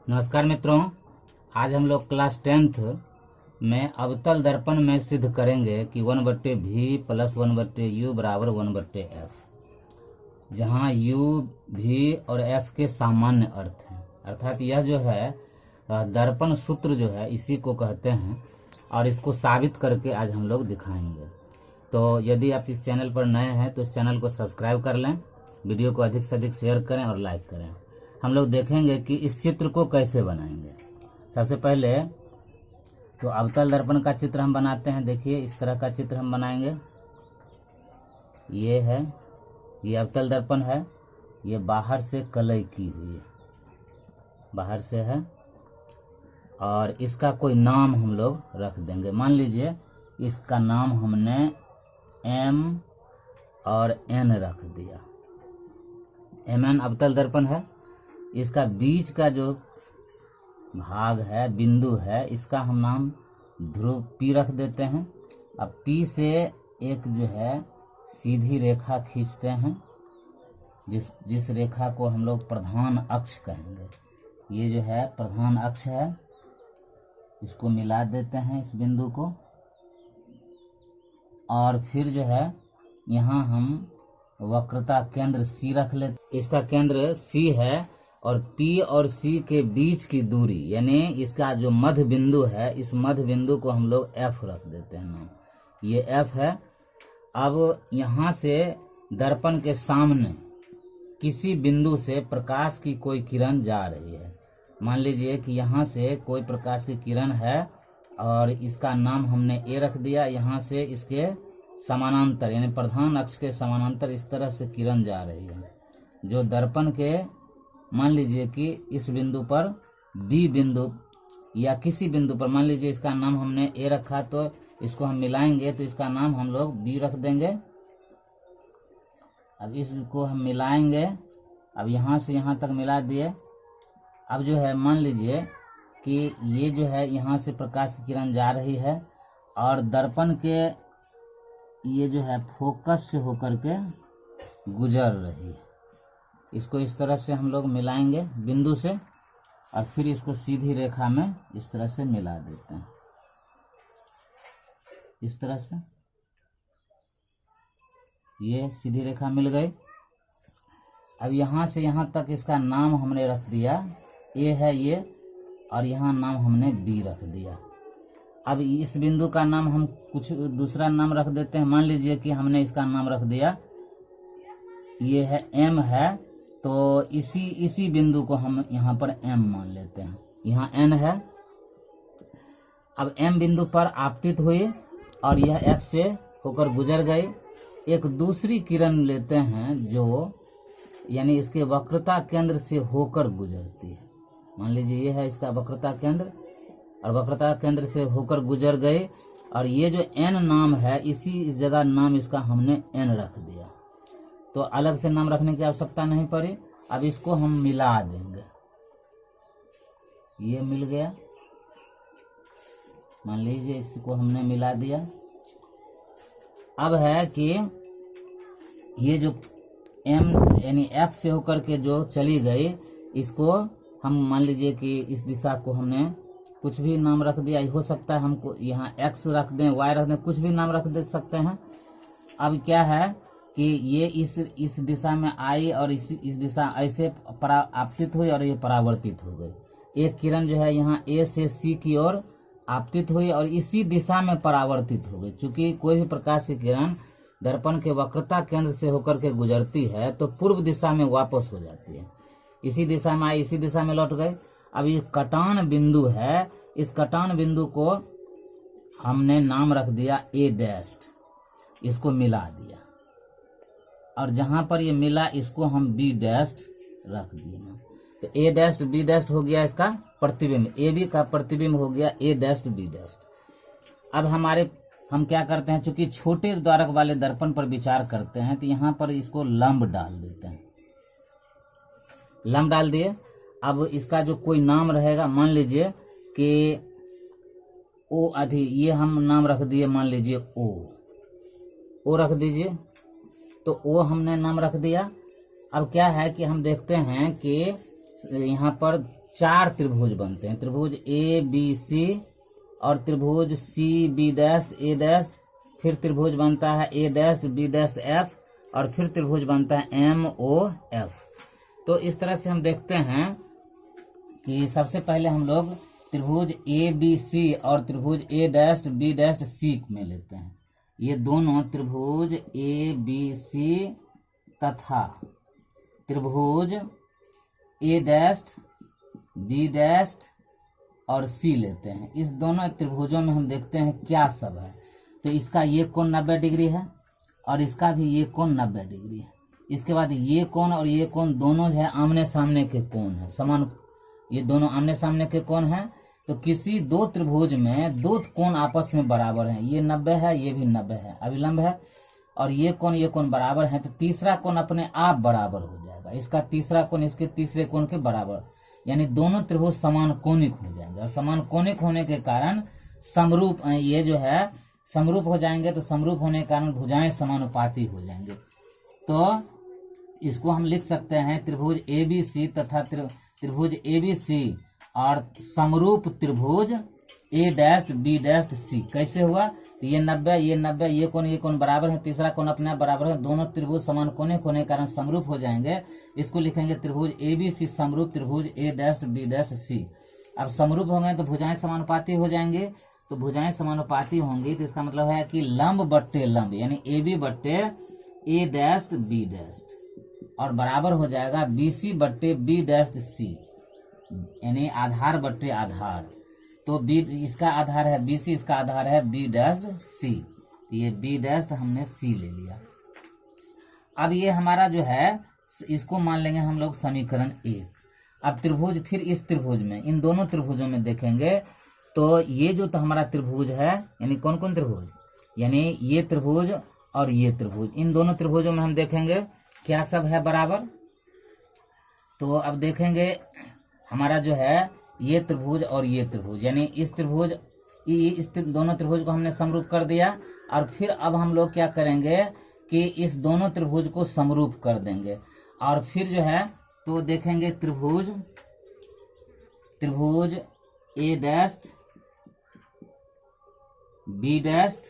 नमस्कार मित्रों, आज हम लोग क्लास 10th में अवतल दर्पण में सिद्ध करेंगे कि 1/v प्लस 1/u बराबर 1/f, जहाँ u, v और f के सामान्य अर्थ हैं। अर्थात यह जो है दर्पण सूत्र जो है इसी को कहते हैं और इसको साबित करके आज हम लोग दिखाएंगे। तो यदि आप इस चैनल पर नए हैं तो इस चैनल को सब्सक्राइब कर लें, वीडियो को अधिक से अधिक शेयर करें और लाइक करें। हम लोग देखेंगे कि इस चित्र को कैसे बनाएंगे। सबसे पहले तो अवतल दर्पण का चित्र हम बनाते हैं। देखिए, इस तरह का चित्र हम बनाएंगे। ये है, ये अवतल दर्पण है। ये बाहर से कलई की हुई है, बाहर से है, और इसका कोई नाम हम लोग रख देंगे। मान लीजिए इसका नाम हमने M और N रख दिया। Mn अवतल दर्पण है। इसका बीच का जो भाग है, बिंदु है, इसका हम नाम ध्रुव P रख देते हैं। अब P से एक जो है सीधी रेखा खींचते हैं, जिस रेखा को हम लोग प्रधान अक्ष कहेंगे। ये जो है प्रधान अक्ष है, इसको मिला देते हैं इस बिंदु को। और फिर जो है यहाँ हम वक्रता केंद्र C रख लेते। इसका केंद्र C है और P और C के बीच की दूरी, यानी इसका जो मध्य बिंदु है, इस मध्य बिंदु को हम लोग F रख देते हैं नाम। ये F है। अब यहाँ से दर्पण के सामने किसी बिंदु से प्रकाश की कोई किरण जा रही है। मान लीजिए कि यहाँ से कोई प्रकाश की किरण है और इसका नाम हमने A रख दिया। यहाँ से इसके समानांतर, यानी प्रधान अक्ष के समानांतर इस तरह से किरण जा रही है, जो दर्पण के, मान लीजिए कि इस बिंदु पर B बिंदु या किसी बिंदु पर, मान लीजिए इसका नाम हमने A रखा, तो इसको हम मिलाएंगे तो इसका नाम हम लोग B रख देंगे। अब इसको हम मिलाएंगे। अब यहाँ से यहाँ तक मिला दिए। अब जो है मान लीजिए कि ये जो है यहाँ से प्रकाश की किरण जा रही है और दर्पण के ये जो है फोकस से होकर के गुजर रही है। इसको इस तरह से हम लोग मिलाएंगे बिंदु से, और फिर इसको सीधी रेखा में इस तरह से मिला देते हैं। इस तरह से ये सीधी रेखा मिल गई। अब यहाँ से यहाँ तक इसका नाम हमने रख दिया, A है ये, और यहाँ नाम हमने B रख दिया। अब इस बिंदु का नाम हम कुछ दूसरा नाम रख देते हैं। मान लीजिए कि हमने इसका नाम रख दिया, ये है M है, तो इसी बिंदु को हम यहाँ पर M मान लेते हैं। यहाँ N है। अब M बिंदु पर आपतित हुई और यह F से होकर गुजर गई। एक दूसरी किरण लेते हैं जो, यानी इसके वक्रता केंद्र से होकर गुजरती है। मान लीजिए ये है इसका वक्रता केंद्र, और वक्रता केंद्र से होकर गुजर गई, और ये जो N नाम है, इस जगह नाम इसका हमने N रख दिया। तो अलग से नाम रखने की आवश्यकता नहीं पड़ी। अब इसको हम मिला देंगे। ये मिल गया, मान लीजिए इसको हमने मिला दिया। अब है कि ये जो M यानी F से होकर के जो चली गई, इसको हम मान लीजिए कि इस दिशा को हमने कुछ भी नाम रख दिया। हो सकता है हमको यहाँ X रख दें, Y रख दें, कुछ भी नाम रख दे सकते हैं। अब क्या है कि ये इस दिशा में आई और इस दिशा ऐसे आपतित हुई और ये परावर्तित हो गई। एक किरण जो है यहाँ A से C की ओर आपतित हुई और इसी दिशा में परावर्तित हो गई। चूंकि कोई भी प्रकाश की किरण दर्पण के वक्रता केंद्र से होकर के गुजरती है तो पूर्व दिशा में वापस हो जाती है। इसी दिशा में आई, इसी दिशा में लौट गई। अब ये कटान बिंदु है, इस कटान बिंदु को हमने नाम रख दिया A', इसको मिला दिया, और जहां पर ये मिला इसको हम B' रख दिया। तो A' B' हो गया इसका प्रतिबिंब, AB का प्रतिबिंब हो गया A' B'। अब हम क्या करते हैं, चूंकि छोटे द्वारक वाले दर्पण पर विचार करते हैं, तो यहाँ पर इसको लंब डाल देते हैं। लंब डाल दिए। अब इसका जो कोई नाम रहेगा, मान लीजिए कि O अधि, ये हम नाम रख दिए, मान लीजिए O रख दीजिए। तो O हमने नाम रख दिया। अब क्या है कि हम देखते हैं कि यहाँ पर 4 त्रिभुज बनते हैं, त्रिभुज ए बी सी और त्रिभुज सी बी डैश ए डैश, फिर त्रिभुज बनता है ए डैश बी डैश एफ और फिर त्रिभुज बनता है एम ओ एफ। तो इस तरह से हम देखते हैं कि सबसे पहले हम लोग त्रिभुज ए बी सी और त्रिभुज ए डैश बी डैश सी में लेते हैं। ये दोनों त्रिभुज ए बी सी तथा त्रिभुज ए डैश बी डैश और सी लेते हैं। इस दोनों त्रिभुजों में हम देखते हैं क्या सब है। तो इसका ये कोण 90 डिग्री है और इसका भी ये कोण 90 डिग्री है। इसके बाद ये कोण और ये कोण दोनों जो है आमने सामने के कोण है, समान, ये दोनों आमने सामने के कोण हैं। तो किसी दो त्रिभुज में दो कोण आपस में बराबर हैं, ये 90 है ये भी 90 है, अभिलंब है, और ये कोण बराबर है, तो तीसरा कोण अपने आप बराबर हो जाएगा। इसका तीसरा कोण इसके तीसरे कोण के बराबर, यानी दोनों त्रिभुज समान कोणिक हो जाएंगे। और समान कोणिक होने के कारण समरूप, ये जो है समरूप हो जाएंगे। तो समरूप होने के कारण भुजाएं समानुपाती हो जाएंगे। तो इसको हम लिख सकते हैं त्रिभुज ए बी सी तथा त्रिभुज ए बी सी और समरूप त्रिभुज ए डैश बी डैश सी। कैसे हुआ? तो ये 90 ये कोण बराबर है, तीसरा कोण अपने आप बराबर है, दोनों त्रिभुज समान कोणिक होने के कारण समरूप हो जाएंगे। इसको लिखेंगे त्रिभुज ए बी सी समरूप त्रिभुज ए डैश बी डैश सी। अब समरूप हो गए तो भुजाएं समानुपाती हो जाएंगे। तो भुजाएं समानुपाती होंगी तो इसका मतलब है कि लंब बट्टे लंब, यानी ए बी बट्टे ए डैश बी डैश और बराबर हो जाएगा बी सी बट्टे बी डैश सी, यानी आधार बट्टे आधार। तो बी इसका आधार है बी सी, इसका आधार है बी डैश सी। ये बी डैश हमने सी ले लिया। अब ये हमारा जो है इसको मान लेंगे हम लोग समीकरण 1। अब त्रिभुज, फिर इस त्रिभुज में, इन दोनों त्रिभुजों में देखेंगे तो ये जो तो हमारा त्रिभुज है, यानी कौन कौन त्रिभुज, यानी ये त्रिभुज और ये त्रिभुज, इन दोनों त्रिभुजों में हम देखेंगे क्या सब है बराबर। तो अब देखेंगे हमारा जो है ये त्रिभुज और ये त्रिभुज, यानी इस त्रिभुज दोनों त्रिभुज को हमने समरूप कर दिया। और फिर अब हम लोग क्या करेंगे कि इस दोनों त्रिभुज को समरूप कर देंगे। और फिर जो है तो देखेंगे त्रिभुज ए डैश बी डैश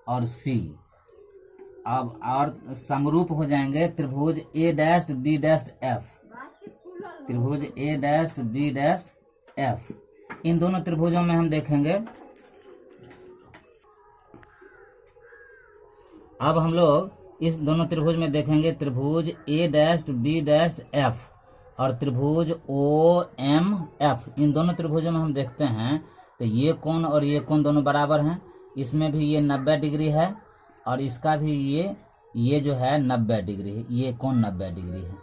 और सी। अब और समरूप हो जाएंगे त्रिभुज ए डैश बी डैश एफ, त्रिभुज ए डैश बी डैश एफ। इन दोनों त्रिभुजों में हम देखेंगे, अब हम लोग इस दोनों त्रिभुज में देखेंगे त्रिभुज ए डैश बी डैश एफ और त्रिभुज ओ एम एफ। इन दोनों त्रिभुजों में हम देखते हैं तो ये कोण और ये कोण दोनों बराबर हैं। इसमें भी ये 90 डिग्री है और इसका भी ये जो है 90 डिग्री है, ये कोण 90 डिग्री है।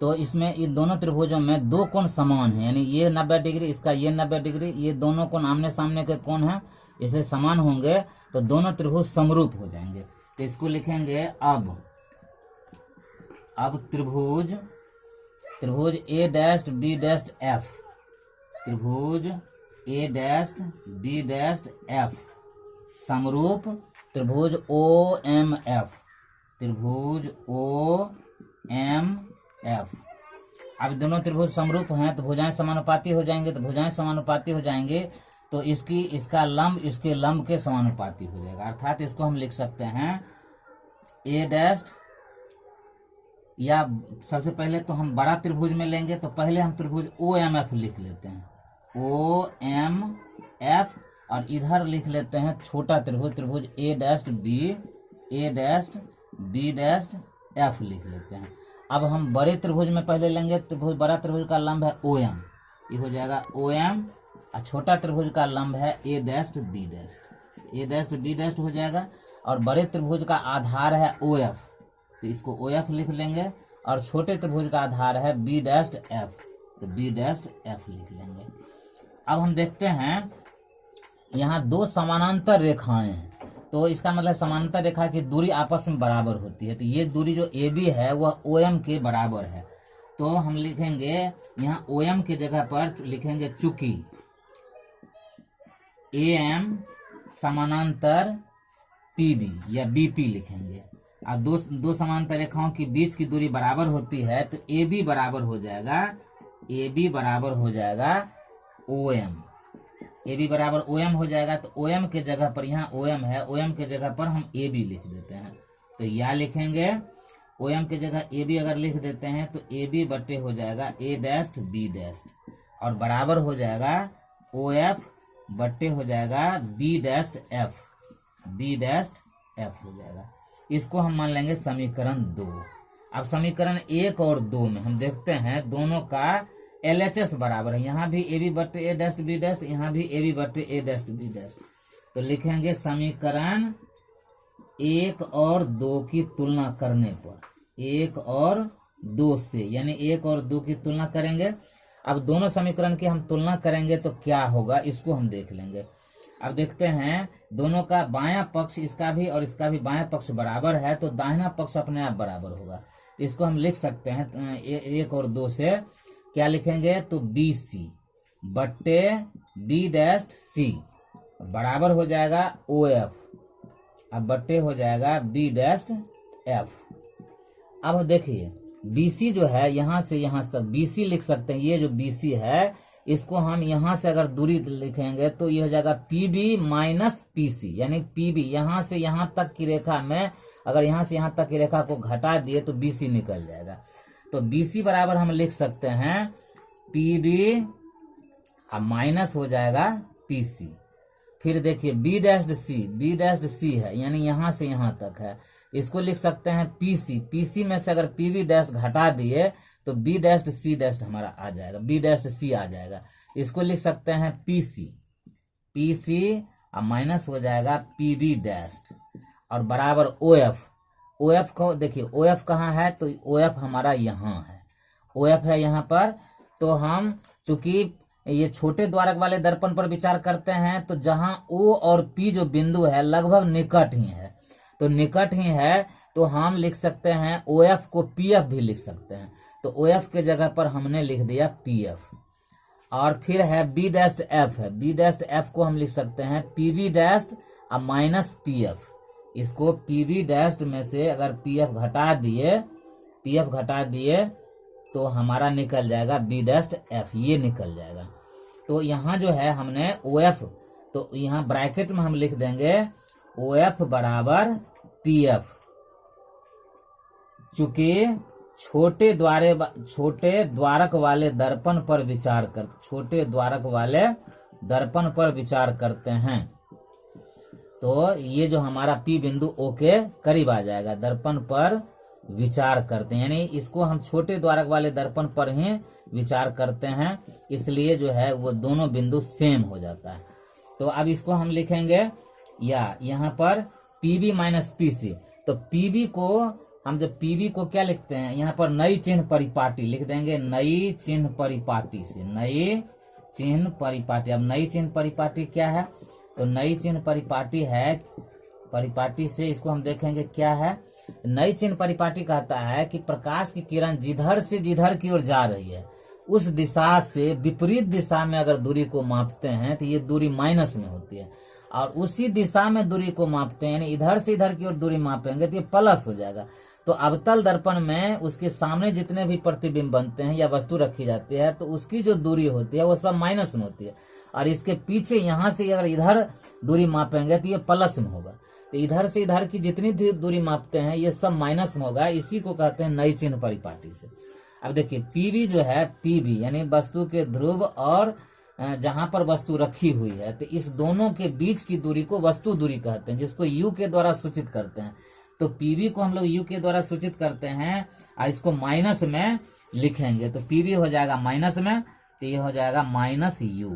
तो इसमें इन दोनों त्रिभुजों में दो कोण समान है, यानी ये 90 डिग्री, इसका ये 90 डिग्री, ये दोनों कोण आमने सामने के कोण हैं, इसलिए समान होंगे तो दोनों त्रिभुज समरूप हो जाएंगे। तो इसको लिखेंगे अब त्रिभुज ए डैश बी डैश एफ, त्रिभुज ए डैश बी डैश एफ समरूप त्रिभुज ओ एम एफ, त्रिभुज ओ एम एफ। अब दोनों त्रिभुज समरूप हैं तो भुजाएं समानुपाती हो जाएंगे। तो भुजाएं समानुपाती हो जाएंगे तो इसका लंब इसके लंब के समानुपाती हो जाएगा। अर्थात इसको हम लिख सकते हैं ए डैश, या सबसे पहले तो हम बड़ा त्रिभुज में लेंगे तो पहले हम त्रिभुज ओ एम एफ लिख लेते हैं, ओ एम एफ, और इधर लिख लेते हैं छोटा त्रिभुज ए डैश बी डैश एफ लिख लेते हैं। अब हम बड़े त्रिभुज में पहले लेंगे, बड़ा त्रिभुज का लंब है ओ एम, ये हो जाएगा ओ एम, और छोटा त्रिभुज का लंब है ए डैश बी डैश हो जाएगा। और बड़े त्रिभुज का आधार है ओ एफ, तो इसको ओ एफ लिख लेंगे, और छोटे त्रिभुज का आधार है बी डैश एफ, तो बी डैश एफ लिख लेंगे। अब हम देखते हैं यहाँ दो समानांतर रेखाएं हैं, तो इसका मतलब समानांतर रेखा की दूरी आपस में बराबर होती है। तो ये दूरी जो ए बी है वह ओ एम के बराबर है। तो हम लिखेंगे यहाँ ओ एम की जगह पर लिखेंगे चूंकि ए एम समानांतर पी बी या बी पी लिखेंगे। अब दो समानांतर रेखाओं के बीच की दूरी बराबर होती है तो ए बी बराबर हो जाएगा ए बी बराबर हो जाएगा ओ एम। ए बी बराबर ओ एम हो जाएगा, तो ओ एम के जगह पर, यहाँ ओ एम है, ओ एम के जगह पर हम ए बी लिख देते हैं। तो या लिखेंगे ओ एम के जगह ए बी अगर लिख देते हैं तो ए बी बटे हो जाएगा ए डैस्ट बी डैस्ट, और बराबर हो जाएगा ओ एफ बटे हो जाएगा B dashed F, B dashed F हो जाएगा। इसको हम मान लेंगे समीकरण 2। अब समीकरण 1 और 2 में हम देखते हैं दोनों का LHS बराबर है। यहाँ भी ए बी बटे ए डैस्ट बी डैस्ट, यहाँ भी ए बी बटे ए डैस्ट बी डैस्ट। तो लिखेंगे समीकरण 1 और 2 की तुलना करने पर, 1 और 2 से, यानी 1 और 2 की तुलना करेंगे। अब दोनों समीकरण की हम तुलना करेंगे तो क्या होगा, इसको हम देख लेंगे। अब देखते हैं दोनों का बायां पक्ष, इसका भी और इसका भी बायां पक्ष बराबर है, तो दाहिना पक्ष अपने आप बराबर होगा। इसको हम लिख सकते हैं 1 और 2 से। क्या लिखेंगे, तो बी सी बट्टे बी डैस्ट सी बराबर हो जाएगा ओ एफ, अब बट्टे हो जाएगा बी डैस्ट एफ। अब देखिए BC जो है यहाँ से यहाँ तक BC लिख सकते हैं। ये जो BC है इसको हम यहाँ से अगर दूरी लिखेंगे तो ये हो जाएगा PB माइनस PC, यानी PB यहाँ से यहाँ तक की रेखा में अगर यहाँ से यहाँ तक की रेखा को घटा दिए तो BC निकल जाएगा। तो BC बराबर हम लिख सकते हैं PB अब माइनस हो जाएगा PC। फिर देखिए B डैश्ड C है, यानी यहाँ से यहाँ तक है, इसको लिख सकते हैं PC में से अगर PB डैश घटा दिए तो B डैश्ड C डैश्ड हमारा आ जाएगा, B डैश्ड C आ जाएगा। इसको लिख सकते हैं PC अब माइनस हो जाएगा PB डैश्ड और बराबर OF को देखिए OF कहाँ है, तो OF हमारा यहाँ है, OF है यहाँ पर। तो हम चूंकि ये छोटे द्वारक वाले दर्पण पर विचार करते हैं तो जहां O और P जो बिंदु है लगभग निकट ही है, तो निकट ही है तो हम लिख सकते हैं OF को PF भी लिख सकते हैं। तो OF के जगह पर हमने लिख दिया PF। और फिर है B डैश्ड F है, B डैश्ड F को हम लिख सकते हैं PB डैश्ड अब माइनस PF। इसको PB डैश्ड में से अगर PF घटा दिए तो हमारा निकल जाएगा B डैश्ड F, ये निकल जाएगा। तो यहाँ जो है हमने OF, तो यहाँ ब्रैकेट में हम लिख देंगे OF बराबर PF, चूंकि छोटे द्वारक वाले दर्पण पर विचार करते हैं तो ये जो हमारा P बिंदु O के करीब आ जाएगा, दर्पण पर विचार करते हैं, यानी इसको हम छोटे द्वारक वाले दर्पण पर ही विचार करते हैं, इसलिए जो है वो दोनों बिंदु सेम हो जाता है। तो अब इसको हम लिखेंगे या यहाँ पर PB माइनस PC। तो PB को हम जब PB को क्या लिखते हैं, यहाँ पर नई चिन्ह परिपाटी लिख देंगे, नई चिन्ह परिपाटी से, नई चिन्ह परिपाटी। अब नई चिन्ह परिपाटी क्या है, तो नई चिन्ह परिपाटी है, परिपाटी से इसको हम देखेंगे क्या है। नई चिन्ह परिपाटी कहता है कि प्रकाश की किरण जिधर से जिधर की ओर जा रही है उस दिशा से विपरीत दिशा में अगर दूरी को मापते हैं तो ये दूरी माइनस में होती है, और उसी दिशा में दूरी को मापते हैं, यानी इधर से इधर की ओर दूरी मापेंगे तो ये प्लस हो जाएगा। तो अवतल दर्पण में उसके सामने जितने भी प्रतिबिंब बनते हैं या वस्तु रखी जाती है तो उसकी जो दूरी होती है वो सब माइनस में होती है, और इसके पीछे यहाँ से अगर इधर दूरी मापेंगे तो ये प्लस में होगा। तो इधर से इधर की जितनी दूरी मापते हैं ये सब माइनस में होगा, इसी को कहते हैं नई चिन्ह परिपाटी से। अब देखिए PB जो है, PB यानी वस्तु के ध्रुव और जहां पर वस्तु रखी हुई है, तो इस दोनों के बीच की दूरी को वस्तु दूरी कहते हैं, जिसको U के द्वारा सूचित करते हैं। तो PB को हम लोग U के द्वारा सूचित करते हैं और इसको माइनस में लिखेंगे, तो PB हो जाएगा माइनस में, तो ये हो जाएगा माइनस U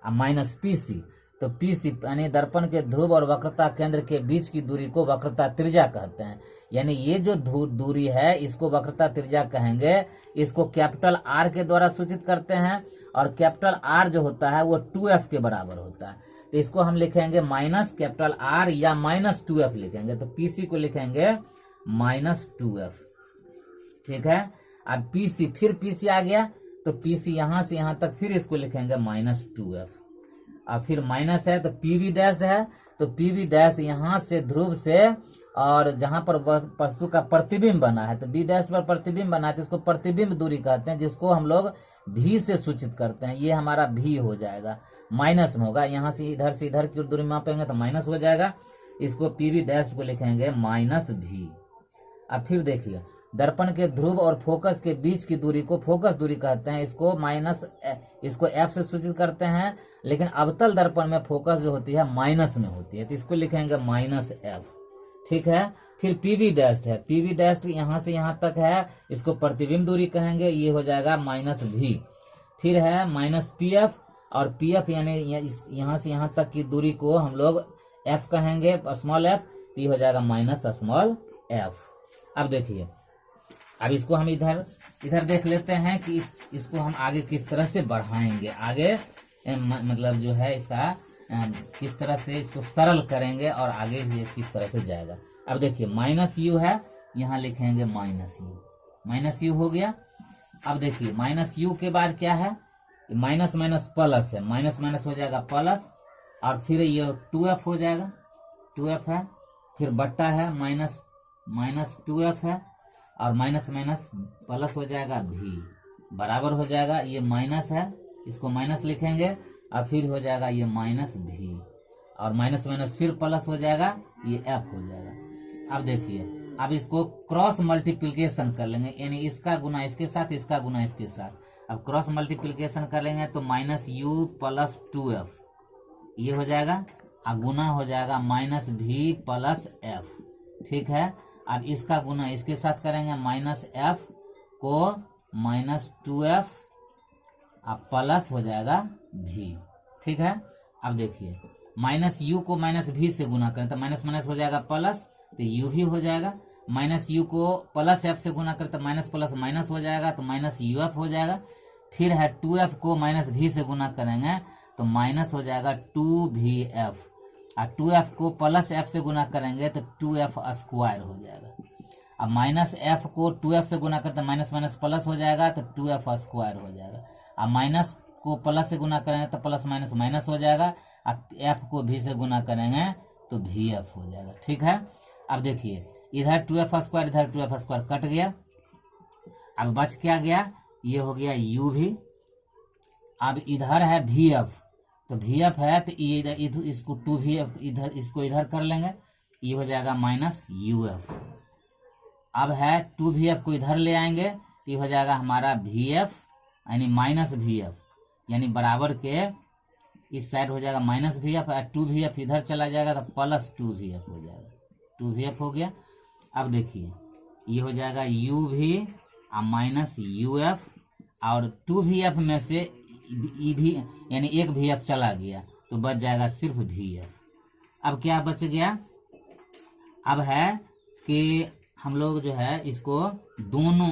और माइनस PC। तो PC यानी दर्पण के ध्रुव और वक्रता केंद्र के बीच की दूरी को वक्रता त्रिज्या कहते हैं, यानी ये जो दूरी है इसको वक्रता त्रिज्या कहेंगे। इसको कैपिटल R के द्वारा सूचित करते हैं, और कैपिटल R जो होता है वो 2F के बराबर होता है। तो इसको हम लिखेंगे माइनस कैपिटल R या माइनस 2F लिखेंगे, तो PC को लिखेंगे माइनस 2F, ठीक है। अब PC आ गया, तो PC यहाँ से यहाँ तक फिर इसको लिखेंगे माइनस 2F। और फिर माइनस है तो पीवी डैश है, तो पीवी डैश यहाँ से ध्रुव से और जहां पर वस्तु का प्रतिबिंब बना है तो बी डैश पर प्रतिबिंब बना है तो इसको प्रतिबिंब दूरी कहते हैं, जिसको हम लोग भी से सूचित करते हैं। ये हमारा भी हो जाएगा, माइनस में होगा, यहाँ से इधर की दूरी मापेंगे तो माइनस हो जाएगा, इसको पीवी डैश को लिखेंगे माइनस भी। अब फिर देखिए दर्पण के ध्रुव और फोकस के बीच की दूरी को फोकस दूरी कहते हैं, इसको एफ से सूचित करते हैं, लेकिन अवतल दर्पण में फोकस जो होती है माइनस में होती है तो इसको लिखेंगे माइनस एफ। ठीक है, फिर पीवी डैश है, पीवी डैश यहाँ से यहाँ तक है, इसको प्रतिबिंब दूरी कहेंगे, ये हो जाएगा माइनस भी। फिर है माइनस पी एफ, और पी एफ यानी यहाँ से यहाँ तक की दूरी को हम लोग एफ कहेंगे, स्मॉल एफ, ये हो जाएगा माइनस स्मॉल एफ। अब देखिए अब इसको हम इधर देख लेते हैं कि इसको हम आगे किस तरह से बढ़ाएंगे, आगे मतलब जो है इसका किस तरह से इसको सरल करेंगे और आगे ये किस तरह से जाएगा। अब देखिए माइनस यू है, यहाँ लिखेंगे माइनस यू हो गया। अब देखिए माइनस यू के बाद क्या है, माइनस माइनस प्लस है, माइनस माइनस हो जाएगा प्लस, और फिर ये 2f हो जाएगा, 2f है, फिर बट्टा है माइनस 2f है, और माइनस माइनस प्लस हो जाएगा भी, बराबर हो जाएगा, ये माइनस है इसको माइनस लिखेंगे, और फिर हो जाएगा ये माइनस भी, और माइनस माइनस फिर प्लस हो जाएगा, ये एफ हो जाएगा। अब देखिए अब इसको क्रॉस मल्टीप्लिकेशन कर लेंगे, यानी इसका गुना इसके साथ, इसका गुना इसके साथ। अब क्रॉस मल्टीप्लिकेशन कर लेंगे तो माइनस यू प्लस 2f ये हो जाएगा, अब गुना हो जाएगा माइनस भी प्लस एफ। ठीक है, अब इसका गुना इसके साथ करेंगे, माइनस एफ को माइनस 2f अब प्लस हो जाएगा भी। ठीक है, अब देखिए माइनस यू को माइनस भी से गुना करें तो माइनस माइनस हो जाएगा प्लस, तो यू भी हो जाएगा, माइनस यू को प्लस एफ से गुना करें तो माइनस प्लस माइनस हो जाएगा, तो माइनस यू एफ हो जाएगा। फिर है 2f को माइनस भी से गुना करेंगे तो माइनस हो जाएगा 2vf, और 2f को प्लस f से गुना करेंगे तो 2f स्क्वायर हो जाएगा। अब माइनस f को 2f से गुना करते माइनस माइनस प्लस हो जाएगा तो 2f स्क्वायर हो जाएगा। अब माइनस को प्लस से गुना करेंगे तो प्लस माइनस माइनस हो जाएगा, अब f को भी से गुना करेंगे तो vf हो जाएगा। ठीक है, अब देखिए इधर 2f स्क्वायर इधर 2f स्क्वायर कट गया, अब बच क्या गया, ये हो गया u भी। अब इधर है vf, तो vf है तो इधर इसको 2vf इधर इसको इधर कर लेंगे, ये हो जाएगा माइनस uf। अब है 2vf को इधर ले आएंगे तो ये हो जाएगा हमारा vf यानी माइनस vf, यानी बराबर के इस साइड हो जाएगा माइनस vf, 2vf इधर चला जाएगा तो प्लस 2vf हो जाएगा, 2vf हो गया। अब देखिए ये हो जाएगा u भी माइनस uf, और 2vf में से भी यानी एक vf चला गया तो बच जाएगा सिर्फ vf। अब क्या बच गया, अब है कि हम लोग जो है इसको दोनों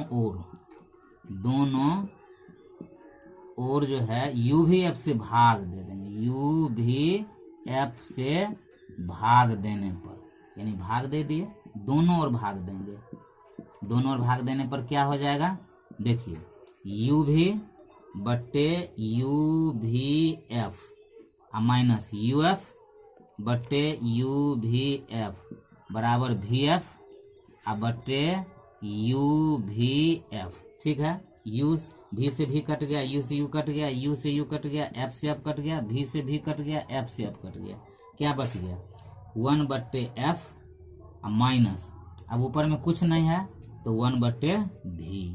ओर जो है uvf से भाग दे देंगे, uvf से भाग देने पर, यानी भाग दे दिए, दोनों ओर भाग देंगे, दोनों ओर भाग देने पर क्या हो जाएगा, देखिए u भी बट्टे uvf माइनस uf बट्टे uvf बराबर vf बट्टे uvf। ठीक है, u भी से भी कट गया, u से u कट गया, u से u कट गया, f से f कट गया, v से v कट गया, f से f कट गया, क्या बच गया 1 बट्टे f माइनस, अब ऊपर में कुछ नहीं है तो 1 बट्टे v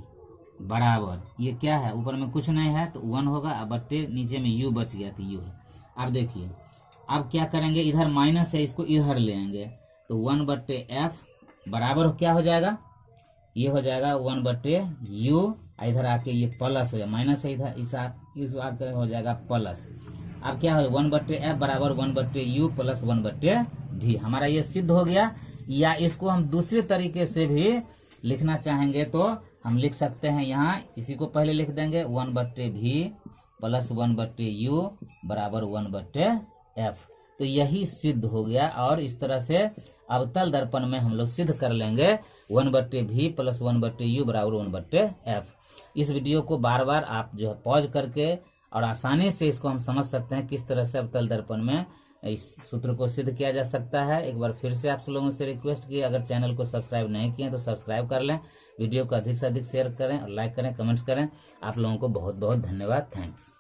बराबर, ये क्या है ऊपर में कुछ नहीं है तो 1 होगा, अब बट्टे नीचे में u बच गया तो u है। अब देखिए अब क्या करेंगे, इधर माइनस है इसको इधर ले आएंगे तो 1 बट्टे f बराबर क्या हो जाएगा, ये हो जाएगा 1 बट्टे u, इधर आके ये प्लस हो जाएगा, माइनस है इधर इस आके हो जाएगा प्लस। अब क्या हो 1 बट्टे f बराबर 1 बट्टे u प्लस 1 बट्टे v, हमारा ये सिद्ध हो गया। या इसको हम दूसरे तरीके से भी लिखना चाहेंगे तो हम लिख सकते हैं, यहाँ इसी को पहले लिख देंगे 1 बट्टे v प्लस 1 बट्टे u बराबर 1 बट्टे f, तो यही सिद्ध हो गया। और इस तरह से अवतल दर्पण में हम लोग सिद्ध कर लेंगे 1 बट्टे v प्लस 1 बट्टे u बराबर 1 बट्टे f। इस वीडियो को बार बार आप जो है पॉज करके और आसानी से इसको हम समझ सकते हैं किस तरह से अवतल दर्पण में इस सूत्र को सिद्ध किया जा सकता है। एक बार फिर से आप लोगों से रिक्वेस्ट की, अगर चैनल को सब्सक्राइब नहीं किए तो सब्सक्राइब कर लें, वीडियो को अधिक से अधिक शेयर करें और लाइक करें, कमेंट्स करें। आप लोगों को बहुत बहुत धन्यवाद। थैंक्स।